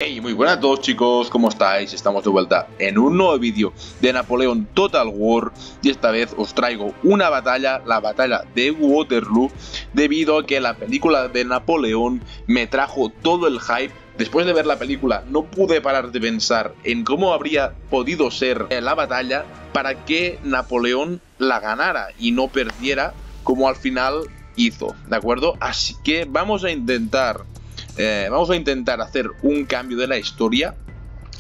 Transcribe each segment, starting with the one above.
Hey, muy buenas a todos chicos, ¿cómo estáis? Estamos de vuelta en un nuevo vídeo de Napoleón Total War y esta vez os traigo una batalla, la batalla de Waterloo, debido a que la película de Napoleón me trajo todo el hype. Después de ver la película no pude parar de pensar en cómo habría podido ser la batalla para que Napoleón la ganara y no perdiera como al final hizo, ¿de acuerdo? Así que vamos a intentar hacer un cambio de la historia,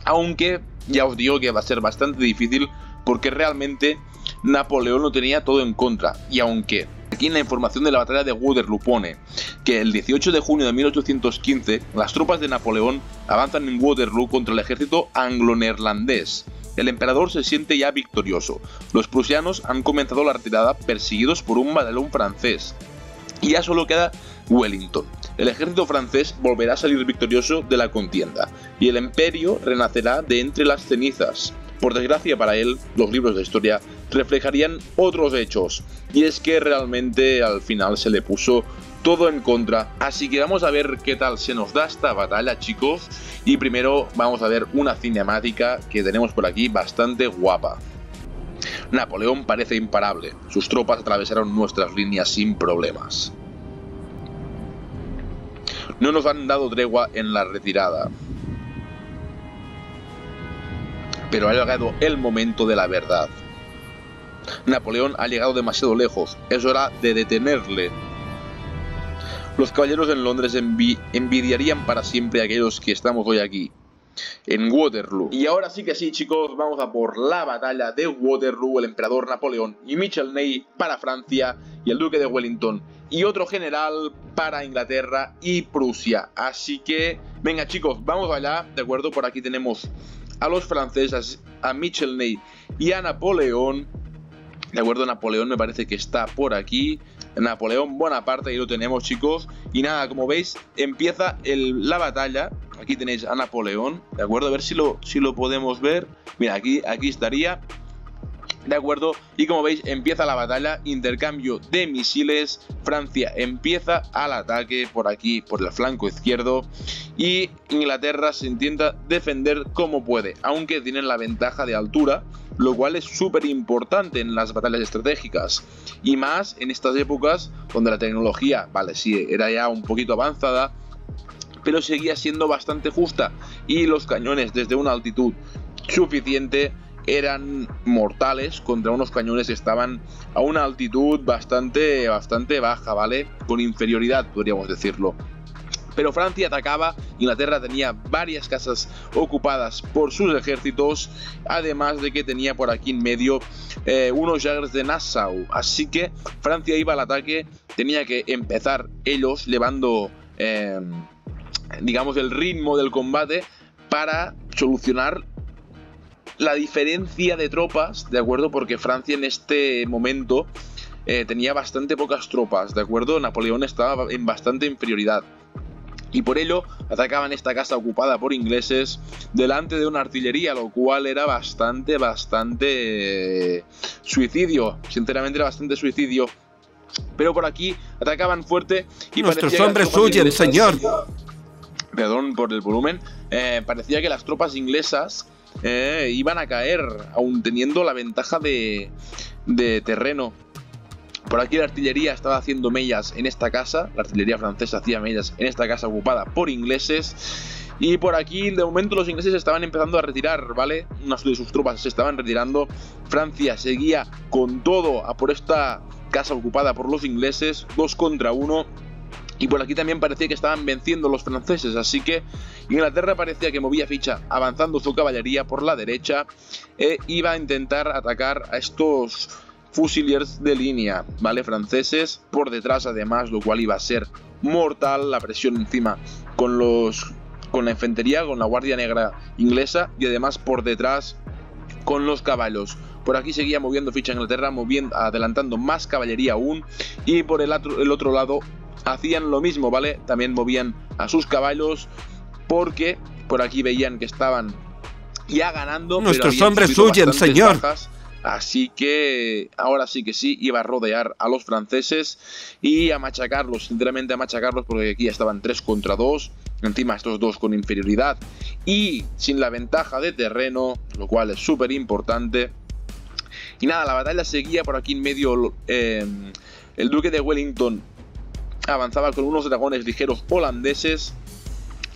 aunque ya os digo que va a ser bastante difícil porque realmente Napoleón lo tenía todo en contra. Y aunque aquí en la información de la batalla de Waterloo pone que el 18 de junio de 1815 las tropas de Napoleón avanzan en Waterloo contra el ejército anglo-neerlandés. El emperador se siente ya victorioso. Los prusianos han comenzado la retirada perseguidos por un batallón francés. Y ya solo queda Wellington. El ejército francés volverá a salir victorioso de la contienda y el imperio renacerá de entre las cenizas. Por desgracia para él, los libros de historia reflejarían otros hechos, y es que realmente al final se le puso todo en contra. Así que vamos a ver qué tal se nos da esta batalla, chicos, y primero vamos a ver una cinemática que tenemos por aquí bastante guapa. Napoleón parece imparable, sus tropas atravesaron nuestras líneas sin problemas. No nos han dado tregua en la retirada. Pero ha llegado el momento de la verdad. Napoleón ha llegado demasiado lejos, es hora de detenerle. Los caballeros en Londres envidiarían para siempre a aquellos que estamos hoy aquí, en Waterloo. Y ahora sí que sí, chicos, vamos a por la batalla de Waterloo. El emperador Napoleón y Michel Ney para Francia y el duque de Wellington y otro general para Inglaterra y Prusia. Así que, venga chicos, vamos allá, ¿de acuerdo? Por aquí tenemos a los franceses, a Michel Ney y a Napoleón. De acuerdo, Napoleón me parece que está por aquí. Napoleón Bonaparte, ahí lo tenemos, chicos. Y nada, como veis, empieza la batalla. Aquí tenéis a Napoleón, ¿de acuerdo? A ver si lo podemos ver. Mira, aquí estaría, ¿de acuerdo? Y como veis, empieza la batalla, intercambio de misiles. Francia empieza al ataque por aquí, por el flanco izquierdo. Y Inglaterra se intenta defender como puede, aunque tienen la ventaja de altura, lo cual es súper importante en las batallas estratégicas. Y más en estas épocas donde la tecnología, vale, sí, era ya un poquito avanzada, pero seguía siendo bastante justa. Y los cañones desde una altitud suficiente eran mortales contra unos cañones que estaban a una altitud bastante baja, ¿vale? Con inferioridad, podríamos decirlo. Pero Francia atacaba, Inglaterra tenía varias casas ocupadas por sus ejércitos, además de que tenía por aquí en medio unos Jaegers de Nassau. Así que Francia iba al ataque, tenía que empezar ellos llevando, digamos, el ritmo del combate para solucionar la diferencia de tropas, ¿de acuerdo? Porque Francia en este momento tenía bastante pocas tropas, ¿de acuerdo? Napoleón estaba en bastante inferioridad. Y por ello atacaban esta casa ocupada por ingleses delante de una artillería, lo cual era bastante suicidio. Sinceramente era bastante suicidio. Pero por aquí atacaban fuerte y nuestros hombres huyen, señor. Perdón por el volumen. Parecía que las tropas inglesas iban a caer, aún teniendo la ventaja de terreno. Por aquí la artillería estaba haciendo mellas en esta casa, la artillería francesa hacía mellas en esta casa ocupada por ingleses. Y por aquí de momento los ingleses estaban empezando a retirar, ¿vale? Unas de sus tropas se estaban retirando. Francia seguía con todo a por esta casa ocupada por los ingleses, 2 contra 1. Y por aquí también parecía que estaban venciendo los franceses, así que Inglaterra parecía que movía ficha avanzando su caballería por la derecha e iba a intentar atacar a estos Fusiliers de línea, ¿vale? Franceses por detrás además, lo cual iba a ser mortal, la presión encima con la infantería, con la guardia negra inglesa y además por detrás con los caballos. Por aquí seguía moviendo ficha Inglaterra, adelantando más caballería aún, y por el otro lado hacían lo mismo, ¿vale? También movían a sus caballos porque por aquí veían que estaban ya ganando. Nuestros hombres huyen, señor. Bajas. Así que ahora sí que sí, iba a rodear a los franceses y a machacarlos, sinceramente a machacarlos, porque aquí ya estaban 3 contra 2. Encima estos dos con inferioridad y sin la ventaja de terreno, lo cual es súper importante. Y nada, la batalla seguía por aquí en medio. El duque de Wellington avanzaba con unos dragones ligeros holandeses.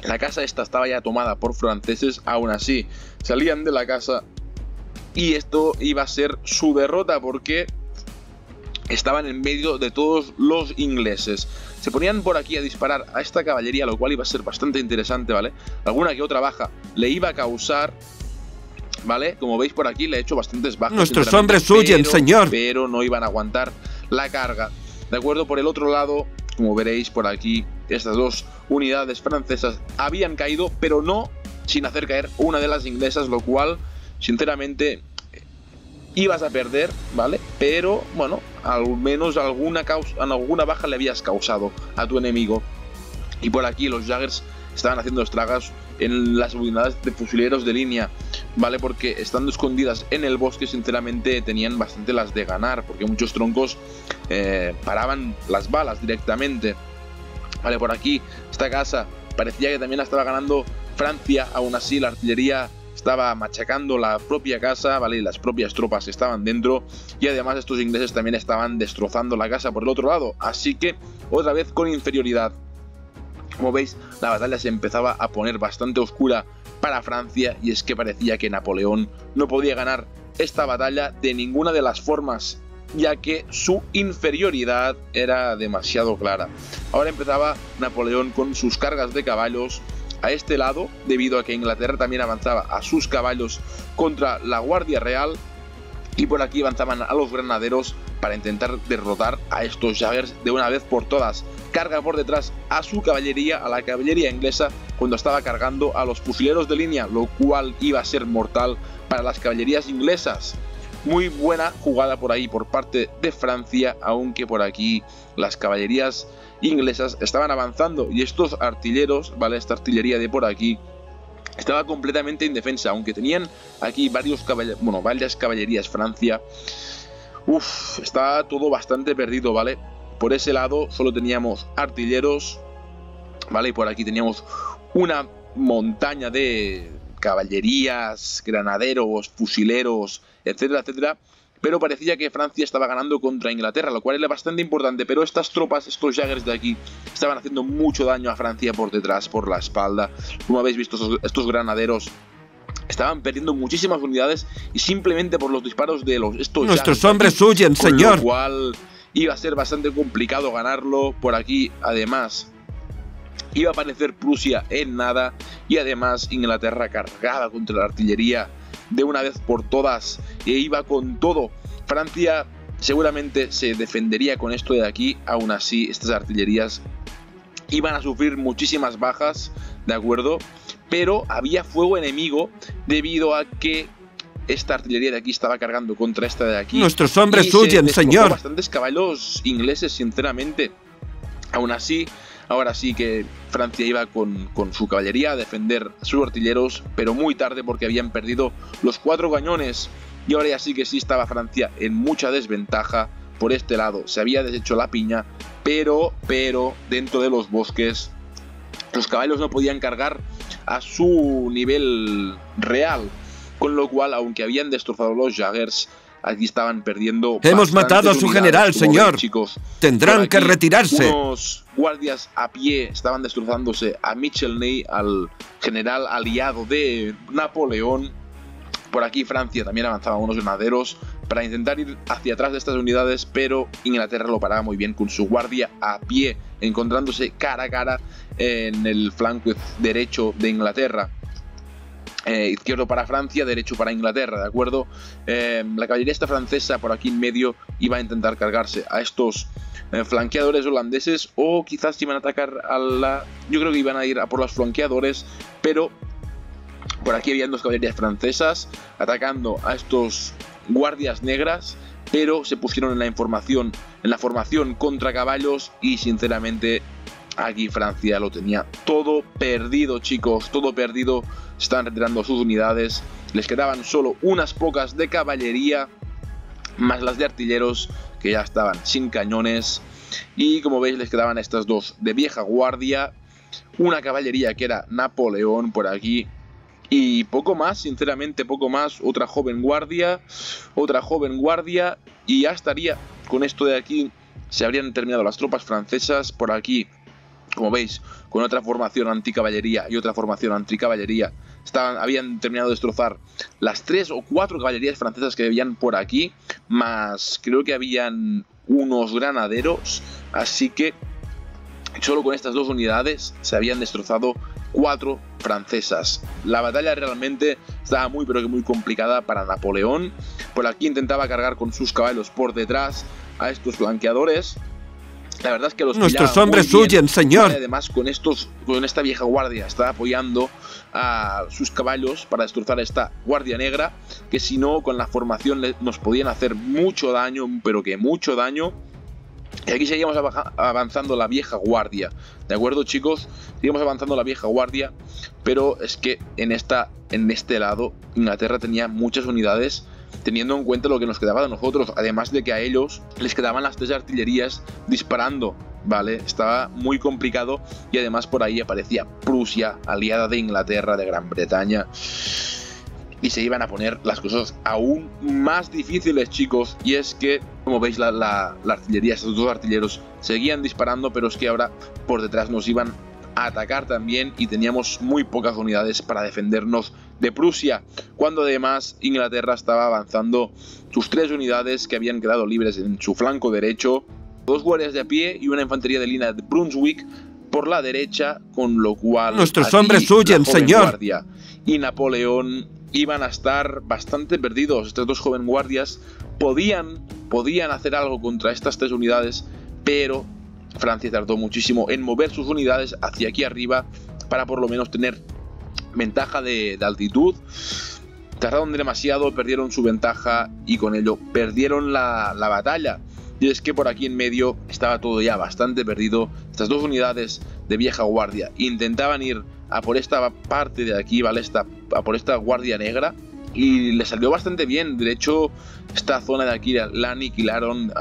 La casa esta estaba ya tomada por franceses. Aún así salían de la casa y esto iba a ser su derrota porque estaban en medio de todos los ingleses. Se ponían por aquí a disparar a esta caballería, lo cual iba a ser bastante interesante, ¿vale? Alguna que otra baja le iba a causar, ¿vale? Como veis por aquí le he hecho bastantes bajas. Nuestros hombres huyen, señor. Pero no iban a aguantar la carga. De acuerdo, por el otro lado, como veréis por aquí, estas dos unidades francesas habían caído, pero no sin hacer caer una de las inglesas, lo cual, sinceramente, ibas a perder, ¿vale? Pero, bueno, al menos alguna baja le habías causado a tu enemigo. Y por aquí los Jaggers estaban haciendo estragas en las unidades de fusileros de línea, ¿vale? Porque estando escondidas en el bosque, sinceramente, tenían bastante las de ganar, porque muchos troncos paraban las balas directamente. Vale, por aquí, esta casa parecía que también la estaba ganando Francia. Aún así, la artillería estaba machacando la propia casa, ¿vale? Y las propias tropas estaban dentro. Y además estos ingleses también estaban destrozando la casa por el otro lado. Así que, otra vez con inferioridad. Como veis, la batalla se empezaba a poner bastante oscura para Francia. Y es que parecía que Napoleón no podía ganar esta batalla de ninguna de las formas, ya que su inferioridad era demasiado clara. Ahora empezaba Napoleón con sus cargas de caballos a este lado, debido a que Inglaterra también avanzaba a sus caballos contra la Guardia Real, y por aquí avanzaban a los granaderos para intentar derrotar a estos Jaggers de una vez por todas. Carga por detrás a su caballería, a la caballería inglesa, cuando estaba cargando a los fusileros de línea, lo cual iba a ser mortal para las caballerías inglesas. Muy buena jugada por ahí por parte de Francia, aunque por aquí las caballerías inglesas estaban avanzando y estos artilleros, ¿vale? Esta artillería de por aquí estaba completamente indefensa, aunque tenían aquí varias caballerías Francia. Está todo bastante perdido, ¿vale? Por ese lado solo teníamos artilleros, ¿vale? Y por aquí teníamos una montaña de caballerías, granaderos, fusileros, etcétera, etcétera. Pero parecía que Francia estaba ganando contra Inglaterra, lo cual era bastante importante. Pero estas tropas, estos Jaggers de aquí, estaban haciendo mucho daño a Francia por detrás, por la espalda. Como habéis visto, estos granaderos estaban perdiendo muchísimas unidades y simplemente por los disparos de estos Nuestros Jaggers hombres huyen, señor. Lo cual iba a ser bastante complicado ganarlo. Por aquí, además, iba a aparecer Prusia en nada. Y además Inglaterra cargaba contra la artillería de una vez por todas e iba con todo. Francia seguramente se defendería con esto de aquí. Aún así, estas artillerías iban a sufrir muchísimas bajas, ¿de acuerdo? Pero había fuego enemigo debido a que esta artillería de aquí estaba cargando contra esta de aquí. Nuestros hombres huyen, señor. Bastantes caballos ingleses, sinceramente. Aún así, ahora sí que Francia iba con su caballería a defender a sus artilleros, pero muy tarde porque habían perdido los 4 cañones. Y ahora ya sí que sí estaba Francia en mucha desventaja por este lado. Se había deshecho la piña, pero dentro de los bosques los caballos no podían cargar a su nivel real. Con lo cual, aunque habían destrozado los Jaggers, aquí estaban perdiendo. Hemos matado a su general, señor. Ven, chicos. Tendrán que retirarse. Unos guardias a pie estaban destrozándose a Michelney, al general aliado de Napoleón. Por aquí Francia también avanzaba unos granaderos para intentar ir hacia atrás de estas unidades, pero Inglaterra lo paraba muy bien con su guardia a pie, encontrándose cara a cara en el flanco derecho de Inglaterra. Izquierdo para Francia, derecho para Inglaterra, ¿de acuerdo? La caballería esta francesa por aquí en medio iba a intentar cargarse a estos flanqueadores holandeses, o quizás iban a atacar a la... Yo creo que iban a ir a por los flanqueadores, pero por aquí habían 2 caballerías francesas atacando a estos guardias negras, pero se pusieron en la formación contra caballos y sinceramente aquí Francia lo tenía todo perdido, chicos, todo perdido. Estaban retirando sus unidades, les quedaban solo unas pocas de caballería, más las de artilleros que ya estaban sin cañones. Y como veis les quedaban estas 2 de vieja guardia una caballería que era Napoleón por aquí. Y poco más, sinceramente, poco más. Otra joven guardia, y ya estaría. Con esto de aquí se habrían terminado las tropas francesas. Por aquí, como veis, con otra formación anticaballería y otra formación anticaballería, habían terminado de destrozar las 3 o 4 caballerías francesas que habían por aquí, más creo que habían unos granaderos, así que solo con estas 2 unidades se habían destrozado 4 francesas. La batalla realmente estaba muy pero que muy complicada para Napoleón. Por aquí intentaba cargar con sus caballos por detrás a estos flanqueadores. La verdad es que nuestros hombres huyen, señor. Vale, además con esta vieja guardia estaba apoyando a sus caballos para destrozar a esta guardia negra, que si no con la formación nos podían hacer mucho daño, pero que mucho daño. Y aquí seguimos avanzando la vieja guardia, ¿de acuerdo, chicos? Seguimos avanzando la vieja guardia, pero es que en este lado Inglaterra tenía muchas unidades, teniendo en cuenta lo que nos quedaba de nosotros, además de que a ellos les quedaban las 3 artillerías disparando, ¿vale? Estaba muy complicado y además por ahí aparecía Prusia, aliada de Inglaterra, de Gran Bretaña. Y se iban a poner las cosas aún más difíciles, chicos. Y es que, como veis, la artillería, estos 2 artilleros seguían disparando, pero es que ahora por detrás nos iban a atacar también y teníamos muy pocas unidades para defendernos de Prusia, cuando además Inglaterra estaba avanzando sus 3 unidades que habían quedado libres en su flanco derecho, 2 guardias de a pie y una infantería de línea de Brunswick por la derecha, con lo cual nuestros hombres huyen, señor. Guardia y Napoleón iban a estar bastante perdidos. Estas 2 jóvenes guardias podían hacer algo contra estas 3 unidades, pero Francia tardó muchísimo en mover sus unidades hacia aquí arriba para por lo menos tener ventaja de altitud. Tardaron demasiado, perdieron su ventaja y con ello perdieron la batalla. Y es que por aquí en medio estaba todo ya bastante perdido. Estas 2 unidades de vieja guardia intentaban ir a por esta parte de aquí, ¿vale? A por esta guardia negra. Y le salió bastante bien. De hecho, esta zona de aquí la aniquilaron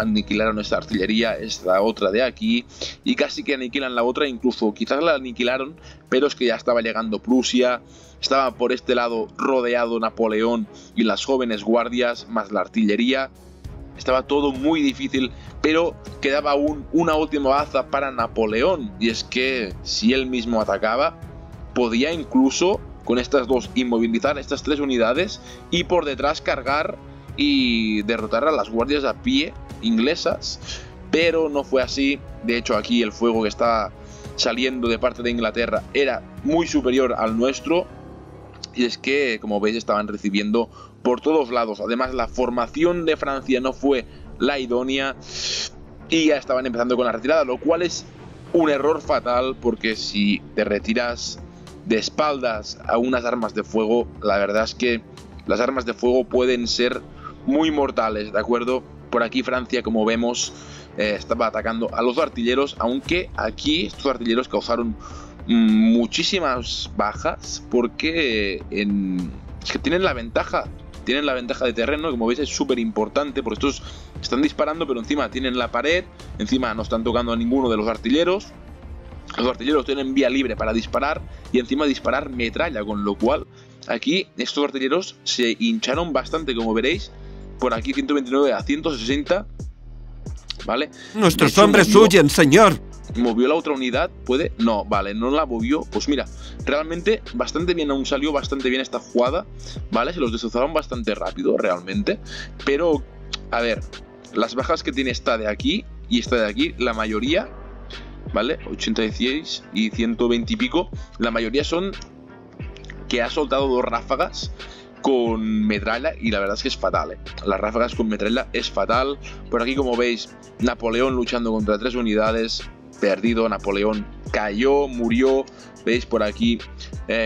esta artillería, esta otra de aquí, y casi que aniquilan la otra, incluso quizás la aniquilaron, pero es que ya estaba llegando Prusia, estaba por este lado rodeado Napoleón y las jóvenes guardias, más la artillería. Estaba todo muy difícil, pero quedaba aún una última baza para Napoleón, y es que si él mismo atacaba, podía incluso con estas 2 inmovilizar estas 3 unidades y por detrás cargar y derrotar a las guardias a pie inglesas, pero no fue así. De hecho, aquí el fuego que estaba saliendo de parte de Inglaterra era muy superior al nuestro, y es que, como veis, estaban recibiendo por todos lados. Además, la formación de Francia no fue la idónea y ya estaban empezando con la retirada, lo cual es un error fatal, porque si te retiras de espaldas a unas armas de fuego, la verdad es que las armas de fuego pueden ser muy mortales, ¿de acuerdo? Por aquí Francia, como vemos, estaba atacando a los artilleros, aunque aquí estos artilleros causaron muchísimas bajas, porque es que tienen la ventaja de terreno, como veis es súper importante, porque estos están disparando, pero encima tienen la pared, encima no están tocando a ninguno de los artilleros. Los artilleros tienen vía libre para disparar y encima disparar metralla, con lo cual aquí estos artilleros se hincharon bastante, como veréis. Por aquí 129 a 160, ¿vale? Nuestros hombres huyen, señor. ¿Movió la otra unidad? ¿Puede? No, vale, no la movió. Pues mira, realmente bastante bien, aún salió bastante bien esta jugada, ¿vale? Se los destrozaron bastante rápido, realmente. Pero, a ver, las bajas que tiene esta de aquí y esta de aquí, la mayoría, ¿vale? 86 y 120 y pico, la mayoría son que ha soltado 2 ráfagas con metralla y la verdad es que es fatal, ¿eh? Las ráfagas con metralla es fatal. Por aquí, como veis, Napoleón luchando contra 3 unidades, perdido. Napoleón cayó, murió. Veis por aquí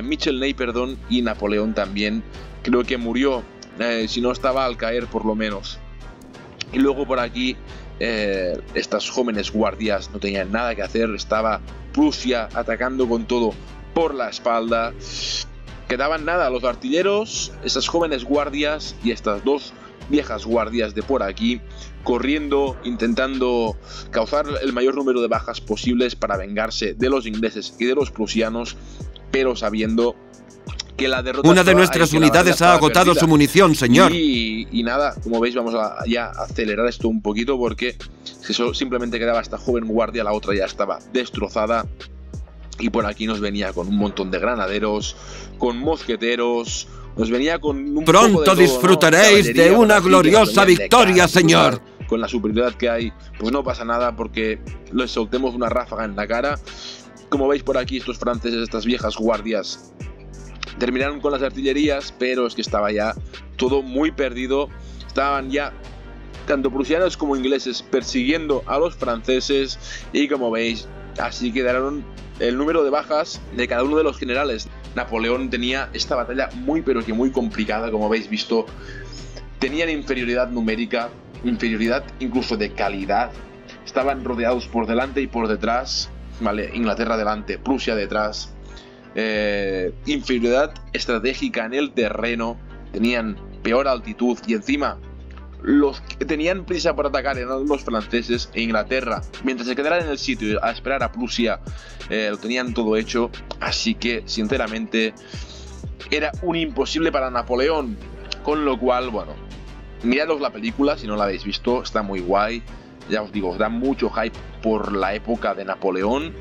Michel Ney, perdón, y Napoleón también creo que murió, si no estaba al caer por lo menos. Y luego por aquí estas jóvenes guardias no tenían nada que hacer. Estaba Prusia atacando con todo por la espalda. Quedaban nada los artilleros, esas jóvenes guardias y estas 2 viejas guardias de por aquí. corriendo, intentando causar el mayor número de bajas posibles para vengarse de los ingleses y de los prusianos, pero sabiendo que la derrota... Una de nuestras unidades ha agotado su munición, señor. Y nada, como veis, vamos a ya acelerar esto un poquito porque simplemente quedaba esta joven guardia, la otra ya estaba destrozada. Y por aquí nos venía con un montón de granaderos, con mosqueteros, nos venía con un Pronto poco de todo, disfrutaréis ¿no? de una gloriosa victoria, señor. Con la superioridad que hay, pues no pasa nada porque les soltemos una ráfaga en la cara. Como veis por aquí, estos franceses, estas viejas guardias, terminaron con las artillerías, pero es que estaba ya todo muy perdido. Estaban ya tanto prusianos como ingleses persiguiendo a los franceses y como veis, así quedaron el número de bajas de cada uno de los generales. Napoleón tenía esta batalla muy pero que muy complicada, como habéis visto. Tenían inferioridad numérica, inferioridad incluso de calidad. Estaban rodeados por delante y por detrás, ¿vale? Inglaterra delante, Prusia detrás. Inferioridad estratégica en el terreno, tenían peor altitud y encima los que tenían prisa por atacar eran los franceses e Inglaterra, mientras se quedaran en el sitio a esperar a Prusia, lo tenían todo hecho, así que sinceramente era un imposible para Napoleón, con lo cual, bueno, mirados la película si no la habéis visto, está muy guay, ya os digo, os da mucho hype por la época de Napoleón,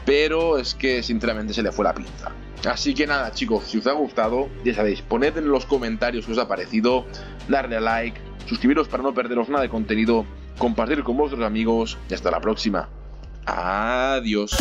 pero es que sinceramente se le fue la pinza. Así que nada, chicos, si os ha gustado, ya sabéis, poned en los comentarios qué os ha parecido, darle a like, suscribiros para no perderos nada de contenido, compartir con vuestros amigos y hasta la próxima. Adiós.